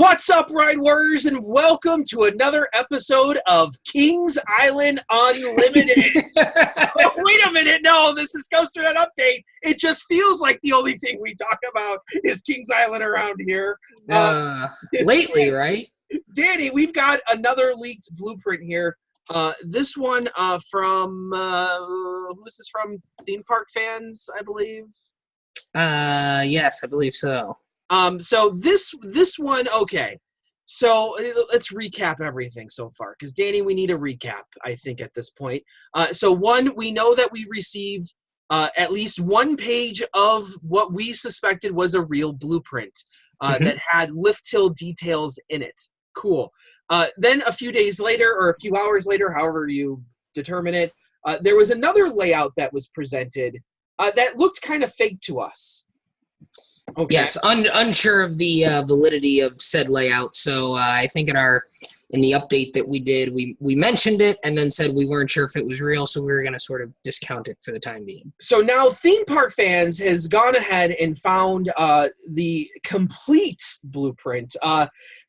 What's up, Ride Warriors, and welcome to another episode of Kings Island Unlimited. Oh, wait a minute, no, this is COASTER.net Update. It just feels like the only thing we talk about is Kings Island around here. Lately, right? Danny, we've got another leaked blueprint here. This one from, who is this from? Theme Park Fans, I believe? Yes, I believe so. So this one, okay. So let's recap everything so far, because Danny, we need a recap, I think, at this point. So one, we know that we received at least one page of what we suspected was a real blueprint that had lift hill details in it. Cool. Then a few days later, or a few hours later, however you determine it, there was another layout that was presented that looked kind of fake to us. Okay. Yes, unsure of the validity of said layout. So I think in the update that we did, we mentioned it and then said we weren't sure if it was real, so we were going to sort of discount it for the time being. So now Theme Park Fans has gone ahead and found the complete blueprint,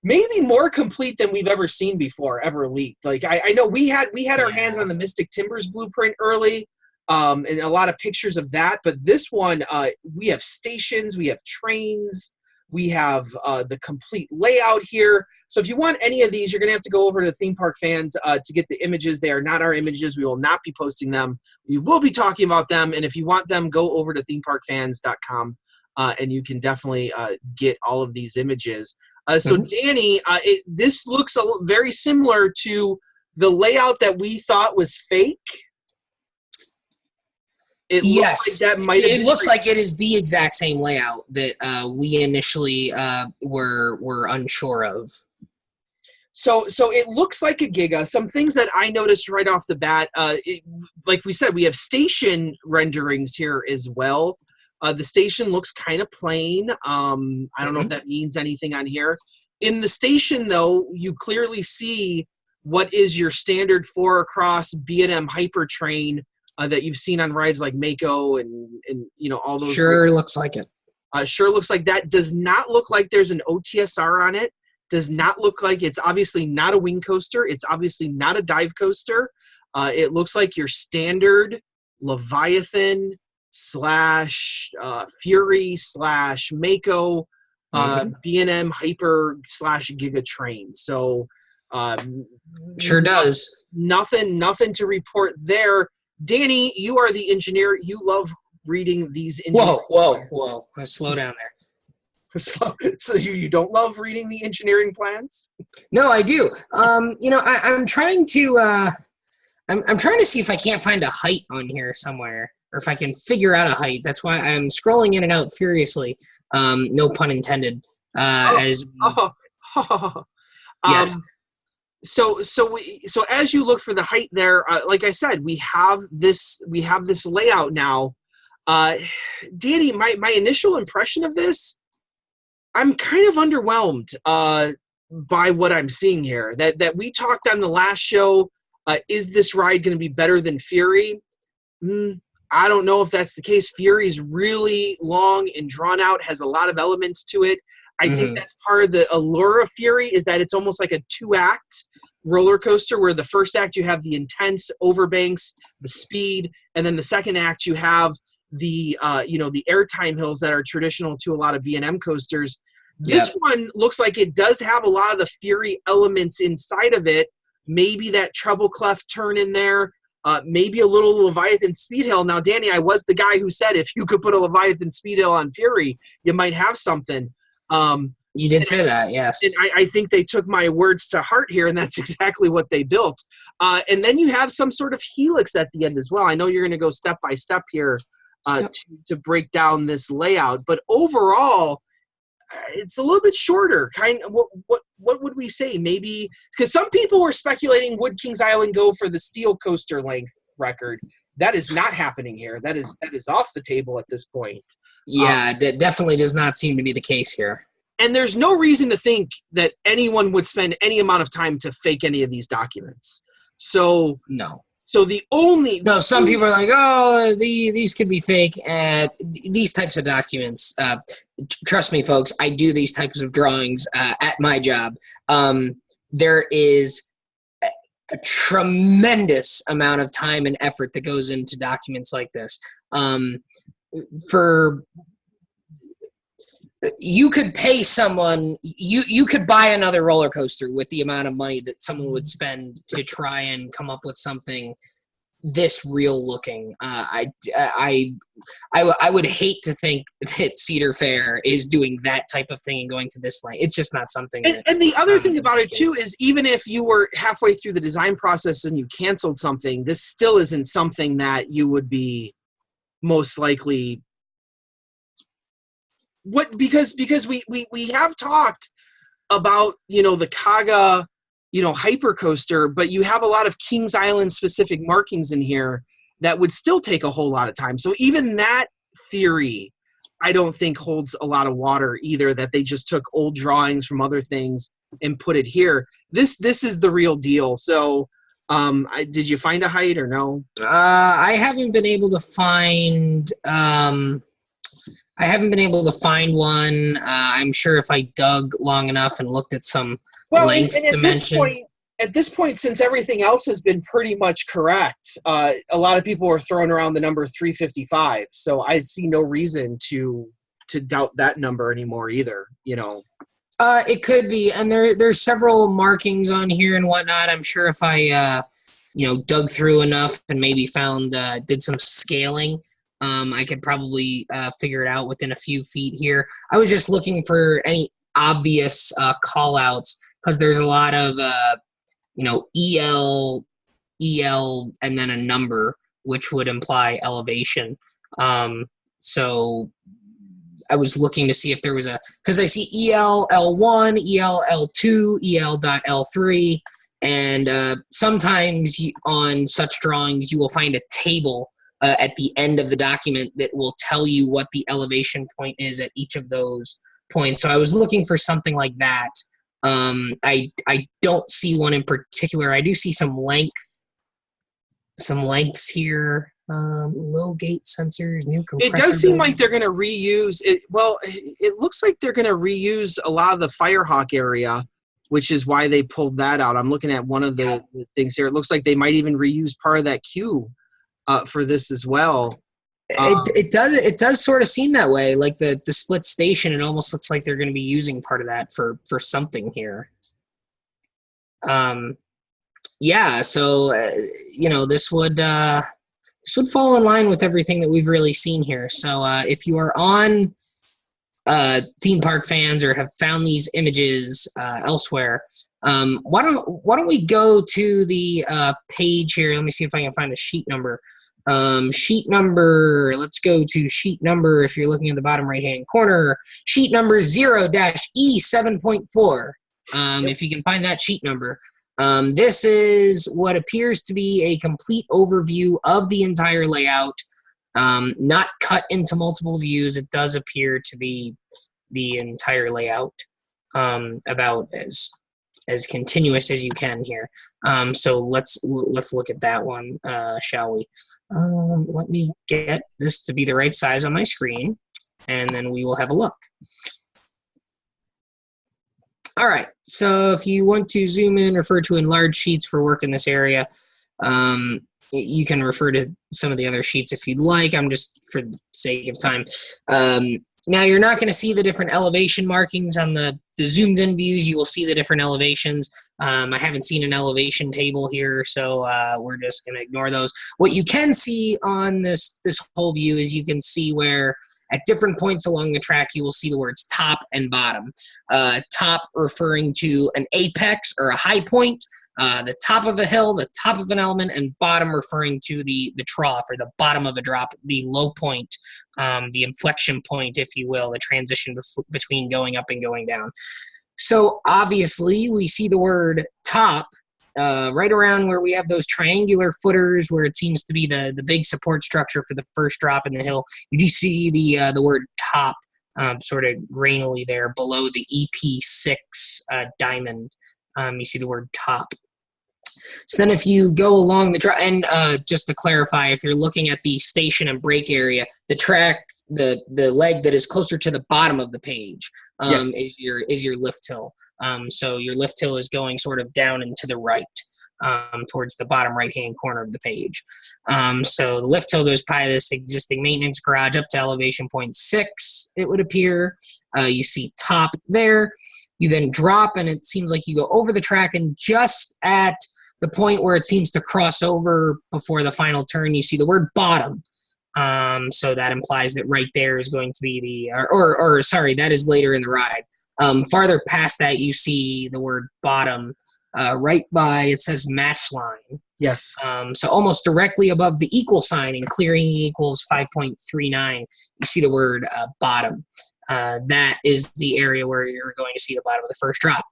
maybe more complete than we've ever seen before, ever leaked. Like I know we had our hands on the Mystic Timbers blueprint early. And a lot of pictures of that, but this one, we have stations, we have trains, we have the complete layout here. So if you want any of these, you're going to have to go over to Theme Park Fans to get the images. They are not our images. We will not be posting them. We will be talking about them, and if you want them, go over to themeparkfans.com, and you can definitely get all of these images. So Danny, this looks very similar to the layout that we thought was fake. It looks like it is the exact same layout that we initially were unsure of. So it looks like a Giga. Some things that I noticed right off the bat, like we said, we have station renderings here as well. The station looks kind of plain. I don't know if that means anything on here. In the station, though, you clearly see what is your standard 4 across B&M Hyper train that you've seen on rides like Mako and you know, all those. Sure looks like it. Sure looks like that. Does not look like there's an OTSR on it. Does not look like it's obviously not a wing coaster. It's obviously not a dive coaster. It looks like your standard Leviathan / Fury / Mako B&M Hyper / Giga train. So sure does. Nothing to report there. Danny, you are the engineer. You love reading these. Whoa. Slow down there. So you don't love reading the engineering plans? No, I do. I'm trying to I'm trying to see if I can't find a height on here somewhere, or if I can figure out a height. That's why I'm scrolling in and out furiously. No pun intended. Yes. So as you look for the height there, like I said, we have this layout now. Danny, my initial impression of this, I'm kind of underwhelmed by what I'm seeing here. That we talked on the last show. Is this ride going to be better than Fury? I don't know if that's the case. Fury's really long and drawn out, has a lot of elements to it. I think that's part of the allure of Fury, is that it's almost like a 2-act roller coaster, where the first act you have the intense overbanks, the speed, and then the second act you have the the Airtime Hills that are traditional to a lot of B&M coasters. This one looks like it does have a lot of the Fury elements inside of it. Maybe that treble clef turn in there. Maybe a little Leviathan Speed Hill. Now, Danny, I was the guy who said if you could put a Leviathan Speed Hill on Fury, you might have something. You did say that, yes. And I think they took my words to heart here, and that's exactly what they built. And then you have some sort of helix at the end as well. I know you're going to go step by step here to break down this layout, but overall, it's a little bit shorter. What would we say? Maybe because some people were speculating, would Kings Island go for the steel coaster length record? That is not happening here. That is off the table at this point. Yeah, that definitely does not seem to be the case here. And there's no reason to think that anyone would spend any amount of time to fake any of these documents. So no. So the only No, some people are like, oh, these could be fake. These types of documents, trust me, folks, I do these types of drawings at my job. There is a tremendous amount of time and effort that goes into documents like this. For you could pay someone, you could buy another roller coaster with the amount of money that someone would spend to try and come up with something this real looking. I would hate to think that Cedar Fair is doing that type of thing and going to this length. It's just not something. And the other thing about it too is, even if you were halfway through the design process and you canceled something, this still isn't something that you would be most likely. Because we have talked about, the Kaga, hyper coaster, but you have a lot of Kings Island specific markings in here that would still take a whole lot of time. So even that theory, I don't think holds a lot of water either, that they just took old drawings from other things and put it here. This is the real deal. So did you find a height or no? I haven't been able to find one. I'm sure if I dug long enough and looked at some length and dimension. At this point, since everything else has been pretty much correct, a lot of people are throwing around the number 355. So I see no reason to doubt that number anymore either. It could be, and there's several markings on here and whatnot. I'm sure if I dug through enough and maybe found did some scaling, I could probably figure it out within a few feet here. I was just looking for any obvious call outs, because there's a lot of EL, and then a number, which would imply elevation. So I was looking to see if there was because I see EL L1, EL L2, EL.L3, and sometimes on such drawings you will find a table at the end of the document that will tell you what the elevation point is at each of those points. So I was looking for something like that. I don't see one in particular. I do see some lengths here. Low gate sensors, new compressor. It does seem like they're going to reuse it. Well, it looks like they're going to reuse a lot of the Firehawk area, which is why they pulled that out. I'm looking at one of the things here. It looks like they might even reuse part of that queue for this as well. It does sort of seem that way, like the split station. It almost looks like they're going to be using part of that for something here. Yeah, so this would fall in line with everything that we've really seen here. So if you are on theme park fans or have found these images elsewhere, why don't we go to the page here? Let me see if I can find a sheet number. Sheet number, let's go to sheet number, if you're looking at the bottom right hand corner, sheet number 0-E7.4. If you can find that sheet number. This is what appears to be a complete overview of the entire layout, not cut into multiple views. It does appear to be the entire layout, about as continuous as you can here. So let's look at that one, shall we? Let me get this to be the right size on my screen, and then we will have a look. All right, so if you want to zoom in, refer to enlarged sheets for work in this area. You can refer to some of the other sheets if you'd like. I'm just, for the sake of time. Now, you're not going to see the different elevation markings on the zoomed in views. You will see the different elevations. I haven't seen an elevation table here, so we're just going to ignore those. What you can see on this whole view is you can see where at different points along the track you will see the words top and bottom. Top referring to an apex or a high point, the top of a hill, the top of an element, and bottom referring to the trough or the bottom of a drop, the low point, the inflection point, if you will, the transition between going up and going down. So obviously we see the word top right around where we have those triangular footers where it seems to be the big support structure for the first drop in the hill. You do see the word top sort of grainily there below the EP6 diamond. You see the word top. So then if you go along the track, and just to clarify, if you're looking at the station and brake area, the track, the leg that is closer to the bottom of the page Yes. is your lift hill. So your lift hill is going sort of down and to the right, towards the bottom right-hand corner of the page. So the lift hill goes by this existing maintenance garage up to elevation point 6, it would appear. You see top there. You then drop, and it seems like you go over the track, and just at the point where it seems to cross over before the final turn, you see the word bottom. So that implies that right there is going to be the, sorry, that is later in the ride. Farther past that, you see the word bottom, right by, it says match line. Yes. So almost directly above the equal sign in clearing equals 5.39, you see the word bottom. That is the area where you're going to see the bottom of the first drop.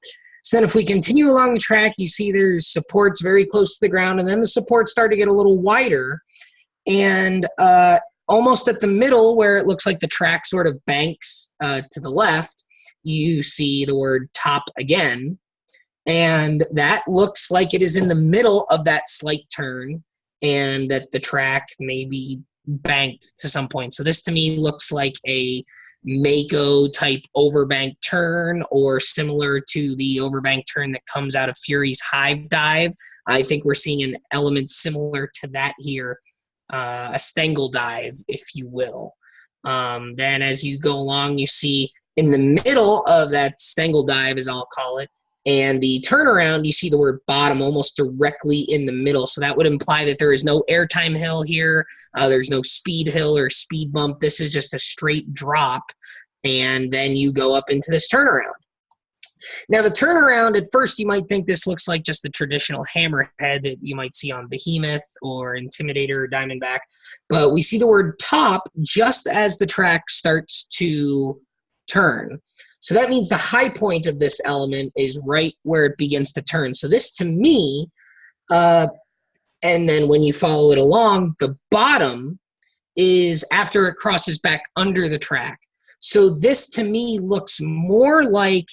So then if we continue along the track, you see there's supports very close to the ground, and then the supports start to get a little wider. And almost at the middle, where it looks like the track sort of banks to the left, you see the word top again. And that looks like it is in the middle of that slight turn, and that the track may be banked to some point. So this to me looks like a Mako type overbank turn, or similar to the overbank turn that comes out of Fury's Hive Dive. I think we're seeing an element similar to that here, a Stengel dive, if you will. Then as you go along, you see in the middle of that Stengel dive, as I'll call it, and the turnaround, you see the word bottom almost directly in the middle. So that would imply that there is no airtime hill here. There's no speed hill or speed bump. This is just a straight drop. And then you go up into this turnaround. Now, the turnaround, at first, you might think this looks like just the traditional hammerhead that you might see on Behemoth or Intimidator or Diamondback. But we see the word top just as the track starts to turn. So that means the high point of this element is right where it begins to turn. So this, to me, and then when you follow it along, the bottom is after it crosses back under the track. So this, to me, looks more like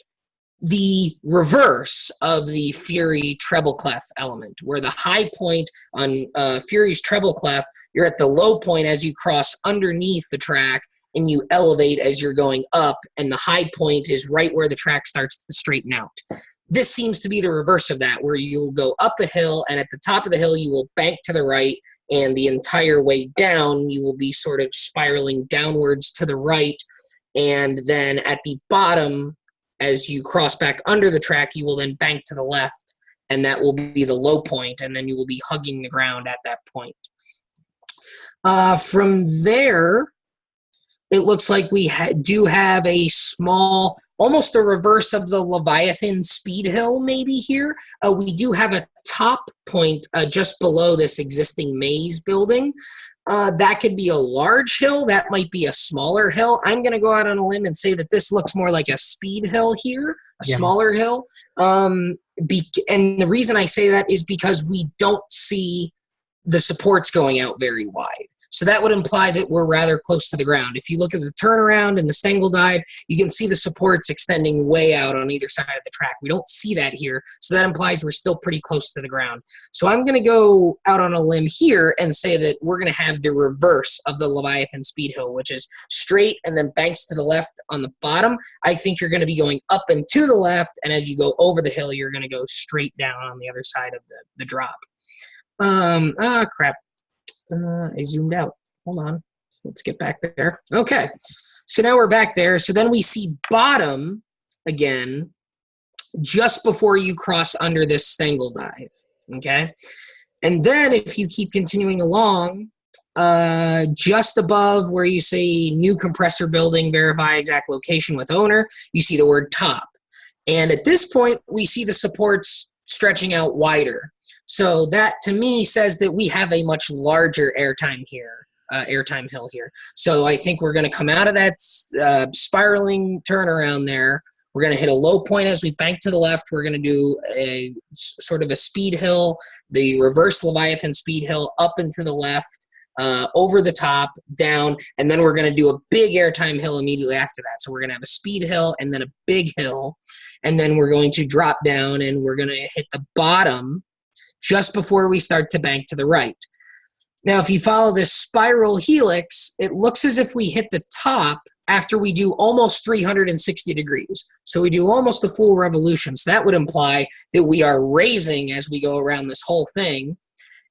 the reverse of the Fury treble clef element, where the high point on Fury's treble clef, you're at the low point as you cross underneath the track, and you elevate as you're going up, and the high point is right where the track starts to straighten out. This seems to be the reverse of that, where you'll go up a hill, and at the top of the hill you will bank to the right, and the entire way down you will be sort of spiraling downwards to the right, and then at the bottom, as you cross back under the track, you will then bank to the left, and that will be the low point, and then you will be hugging the ground at that point. From there, it looks like we do have a small, almost a reverse of the Leviathan speed hill maybe here. We do have a top point just below this existing maze building. That could be a large hill. That might be a smaller hill. I'm going to go out on a limb and say that this looks more like a speed hill here, a smaller hill. And the reason I say that is because we don't see the supports going out very wide. So that would imply that we're rather close to the ground. If you look at the turnaround and the Stengel dive, you can see the supports extending way out on either side of the track. We don't see that here, so that implies we're still pretty close to the ground. So I'm going to go out on a limb here and say that we're going to have the reverse of the Leviathan speed hill, which is straight and then banks to the left on the bottom. I think you're going to be going up and to the left, and as you go over the hill, you're going to go straight down on the other side of the drop. Crap. I zoomed out. Hold on. Let's get back there. Okay. So now we're back there. So then we see bottom again just before you cross under this Stengel dive. Okay. And then if you keep continuing along, just above where you say new compressor building, verify exact location with owner, you see the word top. And at this point, we see the supports stretching out wider. So that, to me, says that we have a much larger airtime hill here. So I think we're going to come out of that spiraling turnaround there. We're going to hit a low point as we bank to the left. We're going to do a sort of a speed hill, the reverse Leviathan speed hill up and to the left, over the top, down, and then we're going to do a big airtime hill immediately after that. So we're going to have a speed hill and then a big hill, and then we're going to drop down and we're going to hit the bottom. just before we start to bank to the right. Now, if you follow this spiral helix, it looks as if we hit the top after we do almost 360 degrees. So we do almost a full revolution. So that would imply that we are raising as we go around this whole thing.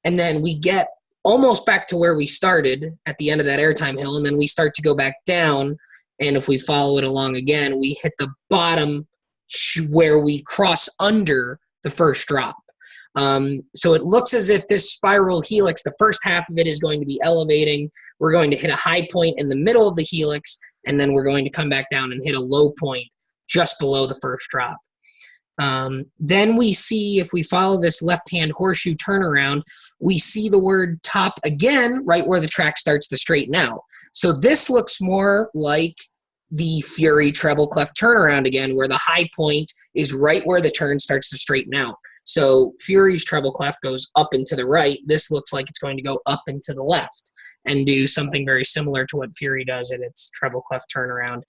And then we get almost back to where we started at the end of that airtime hill. And then we start to go back down. And if we follow it along again, we hit the bottom where we cross under the first drop. So it looks as if this spiral helix, the first half of it is going to be elevating. We're going to hit a high point in the middle of the helix, and then we're going to come back down and hit a low point just below the first drop. Then we see, if we follow this left-hand horseshoe turnaround, we see the word top again right where the track starts to straighten out. So this looks more like the Fury treble clef turnaround again, where the high point is right where the turn starts to straighten out. So Fury's treble clef goes up and to the right. This looks like it's going to go up and to the left and do something very similar to what Fury does in its treble clef turnaround.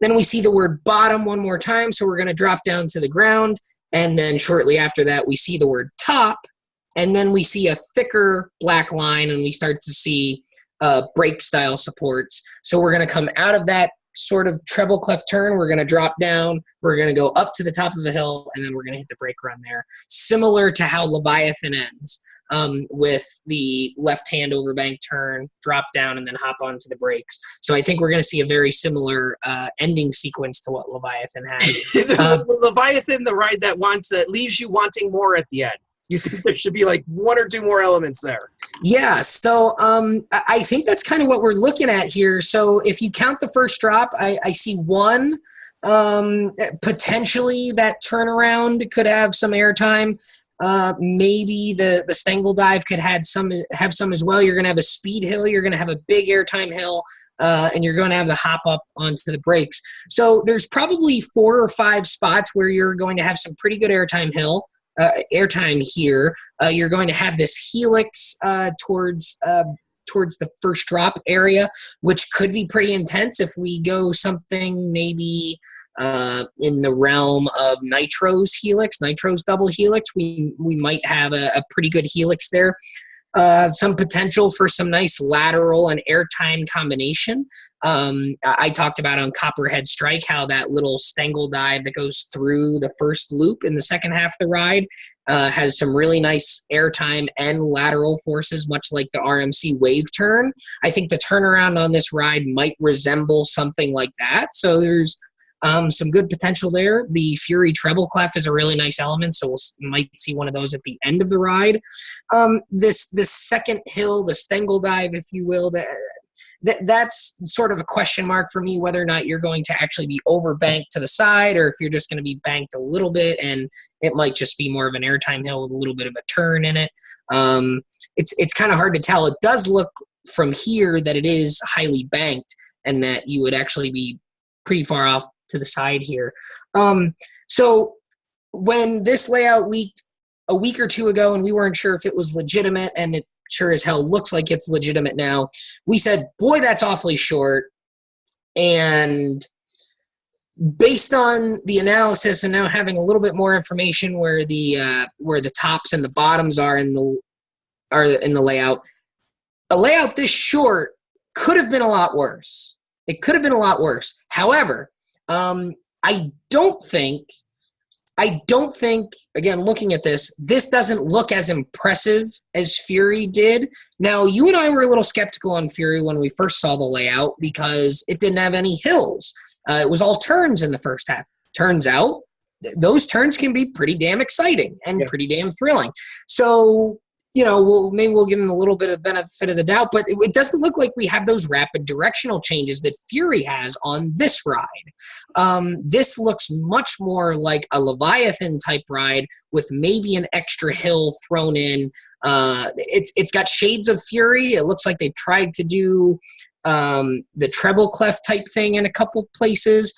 Then we see the word bottom one more time, so we're going to drop down to the ground, and then shortly after that we see the word top, and then we see a thicker black line, and we start to see break style supports. So we're going to come out of that sort of treble clef turn, we're going to drop down, we're going to go up to the top of the hill, and then we're going to hit the brake run there. Similar to how Leviathan ends, with the left-hand overbank turn, drop down, and then hop onto the brakes. So I think we're going to see a very similar ending sequence to what Leviathan has. Leviathan, the ride that leaves you wanting more at the end. You think there should be like one or two more elements there? Yeah, so I think that's kind of what we're looking at here. So if you count the first drop, I see one. Potentially that turnaround could have some airtime. Maybe the Stengel dive could have some as well. You're going to have a speed hill. You're going to have a big airtime hill. And you're going to have the hop up onto the brakes. So there's probably 4 or 5 spots where you're going to have some pretty good airtime here. You're going to have this helix towards the first drop area, which could be pretty intense if we go something maybe in the realm of Nitro's helix, Nitro's double helix. We might have a pretty good helix there. Some potential for some nice lateral and airtime combination. I talked about on Copperhead Strike how that little Stengel dive that goes through the first loop in the second half of the ride has some really nice airtime and lateral forces, much like the RMC wave turn. I think the turnaround on this ride might resemble something like that. So there's some good potential there. The Fury treble clef is a really nice element, so we might see one of those at the end of the ride. This second hill, the Stengel dive, if you will, that's sort of a question mark for me, whether or not you're going to actually be overbanked to the side or if you're just going to be banked a little bit, and it might just be more of an airtime hill with a little bit of a turn in it. It's kind of hard to tell. It does look from here that it is highly banked and that you would actually be pretty far off to the side here. So when this layout leaked a week or two ago and we weren't sure if it was legitimate, and it sure as hell looks like it's legitimate now, we said, boy, that's awfully short. And based on the analysis and now having a little bit more information where the tops and the bottoms are in the layout, a layout this short could have been a lot worse. It could have been a lot worse. However, I don't think, again, looking at this doesn't look as impressive as Fury did. Now, you and I were a little skeptical on Fury when we first saw the layout because it didn't have any hills. It was all turns in the first half. Turns out, those turns can be pretty damn exciting and pretty damn thrilling. So, maybe we'll give them a little bit of benefit of the doubt, but it doesn't look like we have those rapid directional changes that Fury has on this ride. This looks much more like a Leviathan type ride with maybe an extra hill thrown in. It's got shades of Fury. It looks like they've tried to do the treble clef type thing in a couple places.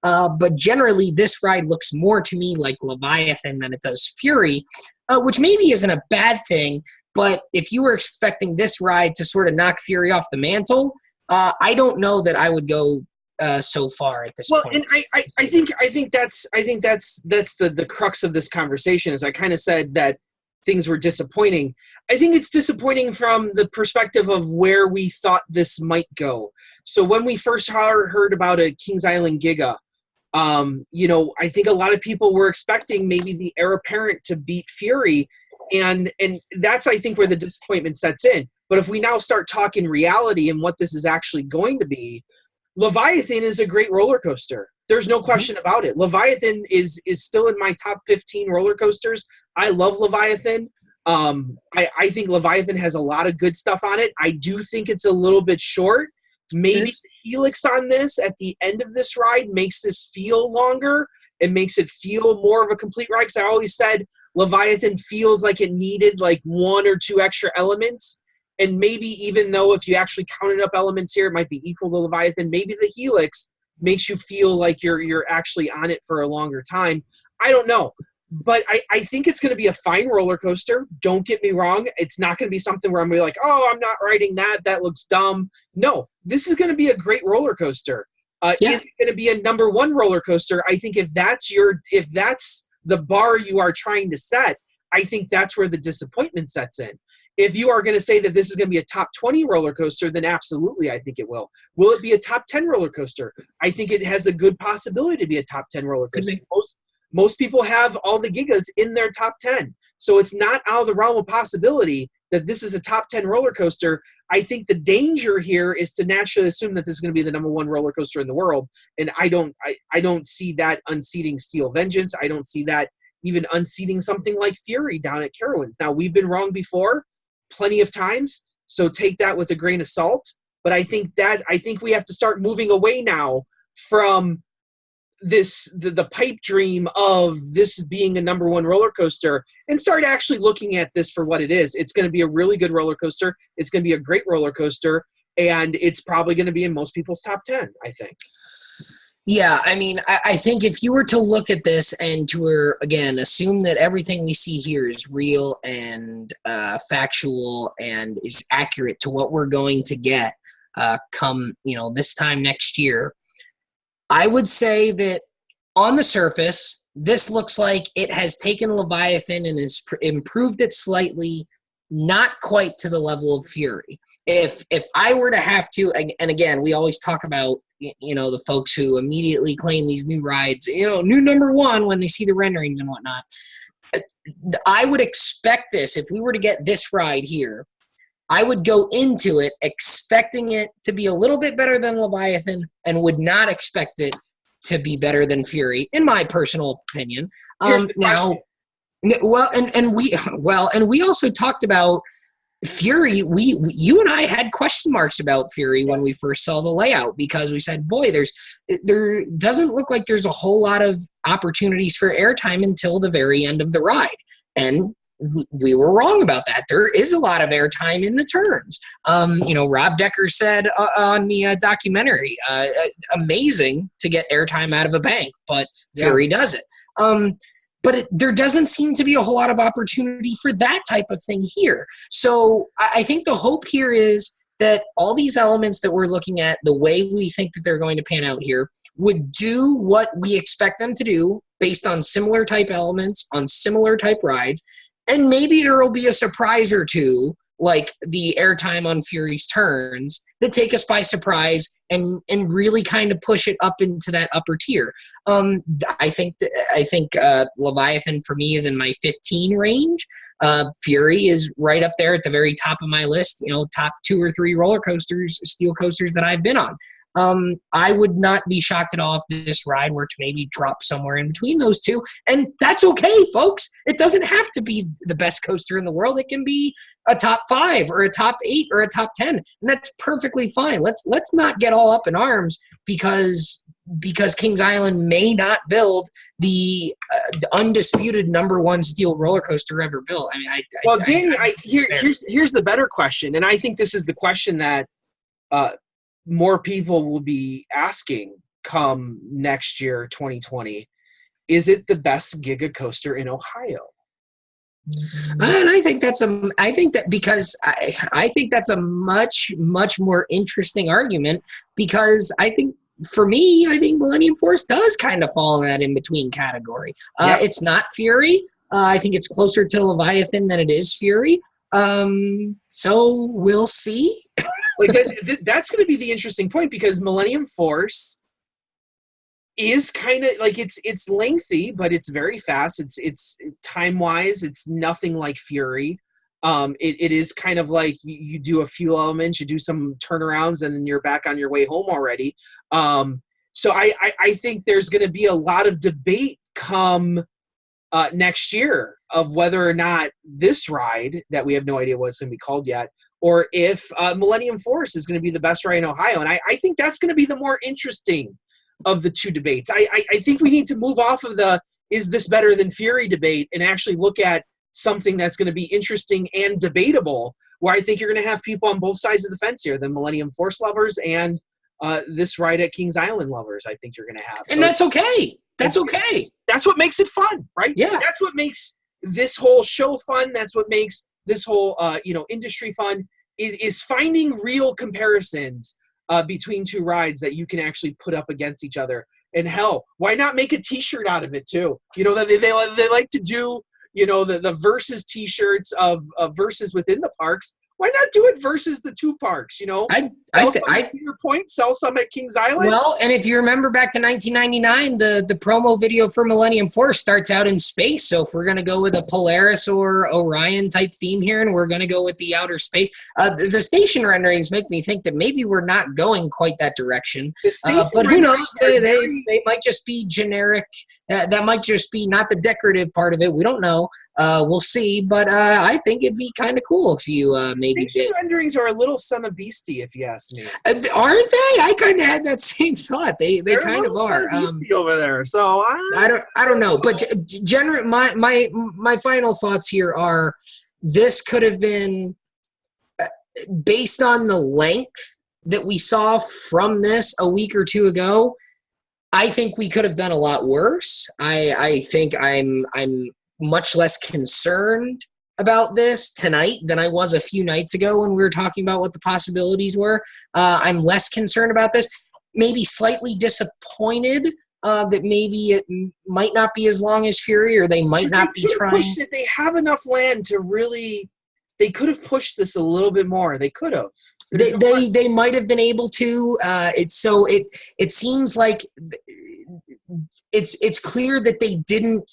But generally, this ride looks more to me like Leviathan than it does Fury, which maybe isn't a bad thing. But if you were expecting this ride to sort of knock Fury off the mantle, I don't know that I would go so far at this point. Well, and I think that's the crux of this conversation. Is I kind of said that things were disappointing. I think it's disappointing from the perspective of where we thought this might go. So when we first heard about a Kings Island Giga, I think a lot of people were expecting maybe the heir apparent to beat Fury, and that's, I think, where the disappointment sets in. But if we now start talking reality and what this is actually going to be, Leviathan is a great roller coaster. There's no question about it. Leviathan is still in my top 15 roller coasters. I love Leviathan. I think Leviathan has a lot of good stuff on it. I do think it's a little bit short. Maybe the helix on this at the end of this ride makes this feel longer. It makes it feel more of a complete ride, because I always said Leviathan feels like it needed like one or two extra elements. And maybe even though if you actually counted up elements here, it might be equal to Leviathan, maybe the helix makes you feel like you're actually on it for a longer time. I don't know. But I think it's going to be a fine roller coaster. Don't get me wrong. It's not going to be something where I'm going to be like, oh, I'm not riding that. That looks dumb. No, this is going to be a great roller coaster. Is it going to be a number one roller coaster? I think if that's the bar you are trying to set, I think that's where the disappointment sets in. If you are going to say that this is going to be a top 20 roller coaster, then absolutely, I think it will. Will it be a top 10 roller coaster? I think it has a good possibility to be a top 10 roller coaster. Most people have all the Gigas in their top 10. So it's not out of the realm of possibility that this is a top 10 roller coaster. I think the danger here is to naturally assume that this is going to be the number one roller coaster in the world. And I don't see that unseating Steel Vengeance. I don't see that even unseating something like Fury down at Carowinds. Now, we've been wrong before plenty of times, so take that with a grain of salt. But I think we have to start moving away now from the pipe dream of this being a number one roller coaster and start actually looking at this for what it is. It's going to be a really good roller coaster. It's going to be a great roller coaster, and it's probably going to be in most people's top 10, I think. Yeah, I mean, I think if you were to look at this and to, again, assume that everything we see here is real and factual and is accurate to what we're going to get come, this time next year, I would say that on the surface, this looks like it has taken Leviathan and has improved it slightly, not quite to the level of Fury. If I were to have to, and again, we always talk about, the folks who immediately claim these new rides, new number one when they see the renderings and whatnot. I would expect this, if we were to get this ride here, I would go into it expecting it to be a little bit better than Leviathan and would not expect it to be better than Fury, in my personal opinion. Now, and we also talked about Fury. You and I had question marks about Fury when we first saw the layout, because we said, boy, there doesn't look like there's a whole lot of opportunities for airtime until the very end of the ride. And we were wrong about that. There is a lot of airtime in the turns. Rob Decker said on the documentary, amazing to get airtime out of a bank, but Fury does it. But there doesn't seem to be a whole lot of opportunity for that type of thing here. So I think the hope here is that all these elements that we're looking at, the way we think that they're going to pan out here, would do what we expect them to do based on similar type elements, on similar type rides. And maybe there will be a surprise or two, like the airtime on Fury's turns, that take us by surprise and really kind of push it up into that upper tier. I think Leviathan for me is in my 15 range. Fury is right up there at the very top of my list. Top 2 or 3 roller coasters, steel coasters that I've been on. I would not be shocked at all if this ride were to maybe drop somewhere in between those two, and that's okay, folks. It doesn't have to be the best coaster in the world. It can be a top 5 or a top 8 or a top 10, and that's perfectly fine. Let's not get all up in arms because Kings Island may not build the undisputed number one steel roller coaster ever built. I mean, Danny, here's the better question, and I think this is the question that more people will be asking come next year, 2020. Is it the best Giga coaster in Ohio? And I think that's a much more interesting argument, because I think for me, I think Millennium Force does kind of fall in that in-between category. It's not Fury. I think it's closer to Leviathan than it is Fury. So we'll see. Like that's going to be the interesting point, because Millennium Force is kind of like, it's lengthy, but it's very fast. It's time-wise, it's nothing like Fury. It is kind of like you do a few elements, you do some turnarounds, and then you're back on your way home already. So I think there's going to be a lot of debate come next year of whether or not this ride, that we have no idea what it's going to be called yet, or if Millennium Force is going to be the best ride in Ohio. And I think that's going to be the more interesting of the two debates. I think we need to move off of the is this better than Fury debate and actually look at something that's going to be interesting and debatable, where I think you're going to have people on both sides of the fence here, the Millennium Force lovers and this ride at Kings Island lovers. I think you're going to have. And that's okay. That's okay. That's what makes it fun, right? Yeah. That's what makes this whole show fun. That's what makes this whole industry fun, is finding real comparisons between two rides that you can actually put up against each other. And hell, why not make a T-shirt out of it too? You know, they like to do, you know, the versus T-shirts of versus within the parks. Why not do it versus the two parks? You know, I your point. Sell some at Kings Island. Well, and if you remember back to 1999, the promo video for Millennium Force starts out in space. So if we're going to go with a Polaris or Orion type theme here, and we're going to go with the outer space, the station renderings make me think that maybe we're not going quite that direction. But who knows? They might just be generic. That might just be not the decorative part of it. We don't know. We'll see. But I think it'd be kind of cool if you maybe station renderings are a little son of beastie, if you ask me. Aren't they? I kind of had that same thought. They kind of are over there. So I don't know. But generally, my final thoughts here are: this could have been based on the length that we saw from this a week or two ago. I think we could have done a lot worse. I think I'm much less concerned about this tonight than I was a few nights ago when we were talking about what the possibilities were. I'm less concerned about this. Maybe slightly disappointed that maybe it might not be as long as Fury, or they might not be trying. They have enough land to really. They could have pushed this a little bit more. They could have. They might have been able to. It seems like it's clear that they didn't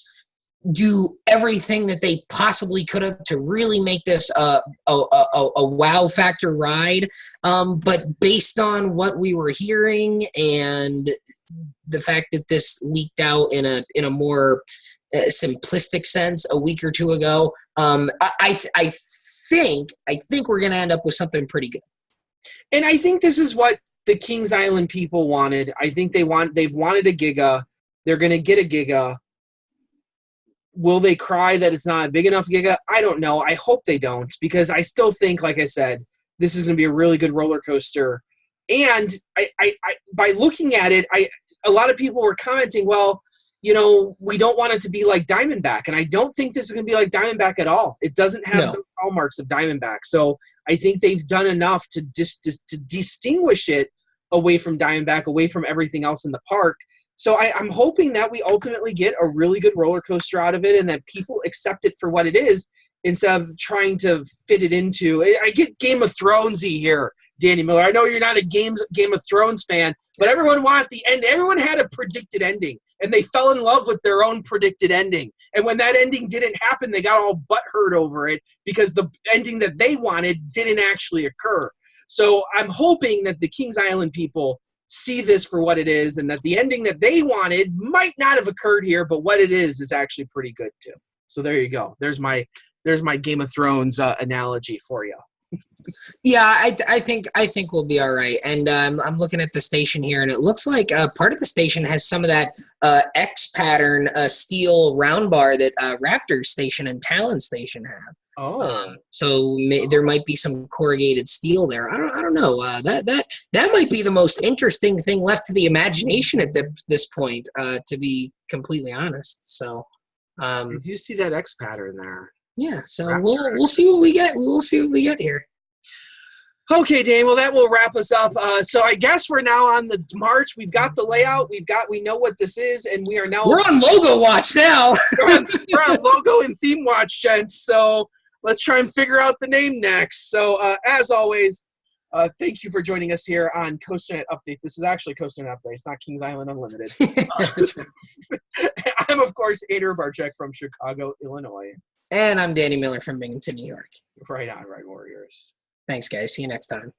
do everything that they possibly could have to really make this a wow factor ride. But based on what we were hearing and the fact that this leaked out in a more simplistic sense a week or two ago, I think we're going to end up with something pretty good. And I think this is what the Kings Island people wanted. I think they've wanted a Giga. They're going to get a Giga. Will they cry that it's not a big enough Giga? I don't know. I hope they don't, because I still think, like I said, this is going to be a really good roller coaster. And I by looking at it, a lot of people were commenting, well, you know, we don't want it to be like Diamondback. And I don't think this is going to be like Diamondback at all. It doesn't have the hallmarks of Diamondback. So I think they've done enough to to distinguish it away from Diamondback, away from everything else in the park. So I'm hoping that we ultimately get a really good roller coaster out of it, and that people accept it for what it is instead of trying to fit it into. I get Game of Thronesy here, Danny Miller. I know you're not a Game of Thrones fan, but everyone wanted the end. Everyone had a predicted ending, and they fell in love with their own predicted ending. And when that ending didn't happen, they got all butthurt over it because the ending that they wanted didn't actually occur. So I'm hoping that the Kings Island people see this for what it is, and that the ending that they wanted might not have occurred here, but what it is actually pretty good too. So there you go. There's my Game of Thrones analogy for you. Yeah, I think we'll be all right. And I'm looking at the station here, and it looks like part of the station has some of that X pattern steel round bar that Raptor Station and Talon Station have. So there might be some corrugated steel there. I don't know. That might be the most interesting thing left to the imagination at this point. To be completely honest. So did you see that X pattern there? Yeah. So we'll see what we get. We'll see what we get here. Okay, Dan. Well, that will wrap us up. So I guess we're now on the March. We've got the layout. We know what this is, and we are now. We're on logo watch now. we're on logo and theme watch, gents. So let's try and figure out the name next. So as always, thank you for joining us here on COASTER.net Update. This is actually COASTER.net Update. It's not Kings Island Unlimited. I'm, of course, Andrew Barczyk from Chicago, Illinois. And I'm Danny Miller from Binghamton, New York. Right on, right, Warriors. Thanks, guys. See you next time.